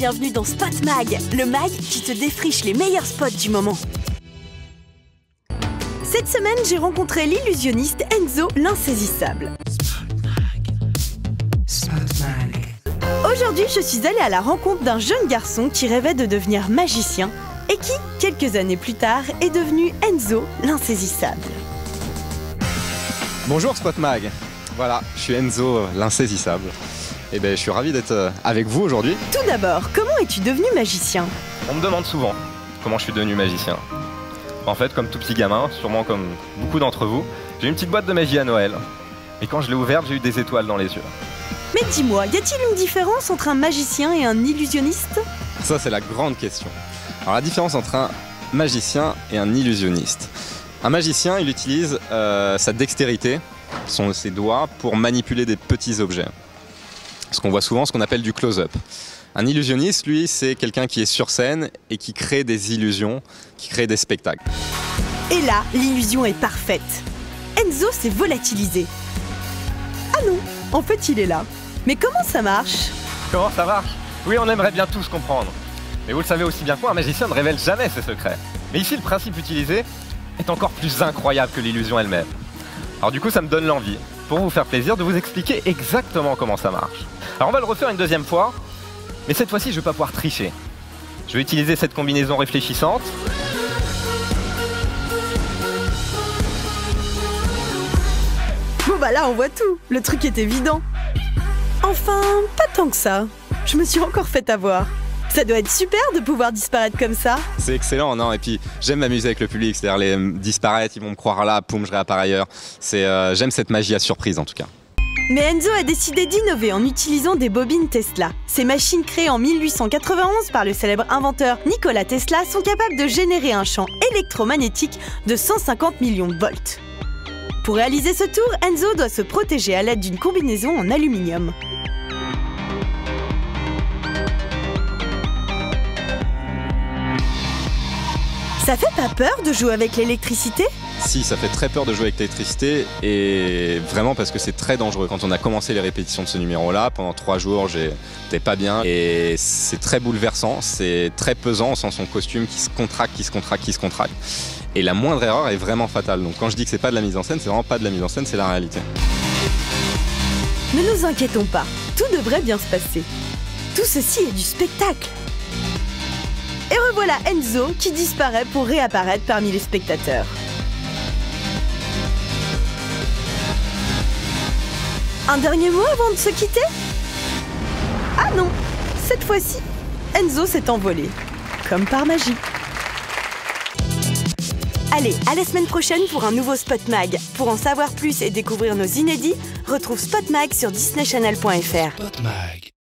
bienvenue dans Spot Mag, le mag qui te défriche les meilleurs spots du moment. Cette semaine, j'ai rencontré l'illusionniste Enzo l'insaisissable. Aujourd'hui, je suis allée à la rencontre d'un jeune garçon qui rêvait de devenir magicien et qui, quelques années plus tard, est devenu Enzo l'insaisissable. Bonjour Spot Mag, voilà, je suis Enzo l'insaisissable. Et je suis ravi d'être avec vous aujourd'hui. Tout d'abord, comment es-tu devenu magicien? On me demande souvent comment je suis devenu magicien. En fait, comme tout petit gamin, sûrement comme beaucoup d'entre vous, j'ai une petite boîte de magie à Noël. Et quand je l'ai ouverte, j'ai eu des étoiles dans les yeux. Mais dis-moi, y a-t-il une différence entre un magicien et un illusionniste? Ça, c'est la grande question. Alors la différence entre un magicien et un illusionniste. Un magicien, il utilise sa dextérité, ses doigts, pour manipuler des petits objets. Ce qu'on voit souvent, ce qu'on appelle du close-up. Un illusionniste, lui, c'est quelqu'un qui est sur scène et qui crée des illusions, qui crée des spectacles. Et là, l'illusion est parfaite. Enzo s'est volatilisé. Ah non, en fait, il est là. Mais comment ça marche? Comment ça marche? Oui, on aimerait bien tous comprendre. Mais vous le savez aussi bien que moi, un magicien ne révèle jamais ses secrets. Mais ici, le principe utilisé est encore plus incroyable que l'illusion elle-même. Alors du coup, ça me donne l'envie, pour vous faire plaisir, de vous expliquer exactement comment ça marche. Alors on va le refaire une deuxième fois, mais cette fois-ci, je ne vais pas pouvoir tricher. Je vais utiliser cette combinaison réfléchissante. Bon bah là, on voit tout. Le truc est évident. Enfin, pas tant que ça. Je me suis encore fait avoir. Ça doit être super de pouvoir disparaître comme ça. C'est excellent, non? Et puis j'aime m'amuser avec le public, c'est-à-dire les disparaître, ils vont me croire là, poum, je réapparais ailleurs. J'aime cette magie à surprise en tout cas. Mais Enzo a décidé d'innover en utilisant des bobines Tesla. Ces machines créées en 1891 par le célèbre inventeur Nikola Tesla sont capables de générer un champ électromagnétique de 150 millions de volts. Pour réaliser ce tour, Enzo doit se protéger à l'aide d'une combinaison en aluminium. Ça fait pas peur de jouer avec l'électricité? Si, ça fait très peur de jouer avec l'électricité, et vraiment parce que c'est très dangereux. Quand on a commencé les répétitions de ce numéro-là, pendant 3 jours, j'étais pas bien, et c'est très bouleversant, c'est très pesant, on sent son costume qui se contracte, qui se contracte, qui se contracte. Et la moindre erreur est vraiment fatale. Donc quand je dis que c'est pas de la mise en scène, c'est vraiment pas de la mise en scène, c'est la réalité. Ne nous inquiétons pas, tout devrait bien se passer. Tout ceci est du spectacle. Et revoilà Enzo qui disparaît pour réapparaître parmi les spectateurs. Un dernier mot avant de se quitter? Ah non, cette fois-ci, Enzo s'est envolé, comme par magie. Allez, à la semaine prochaine pour un nouveau Spot Mag. Pour en savoir plus et découvrir nos inédits, retrouve Spot Mag sur disneychannel.fr. Spot Mag.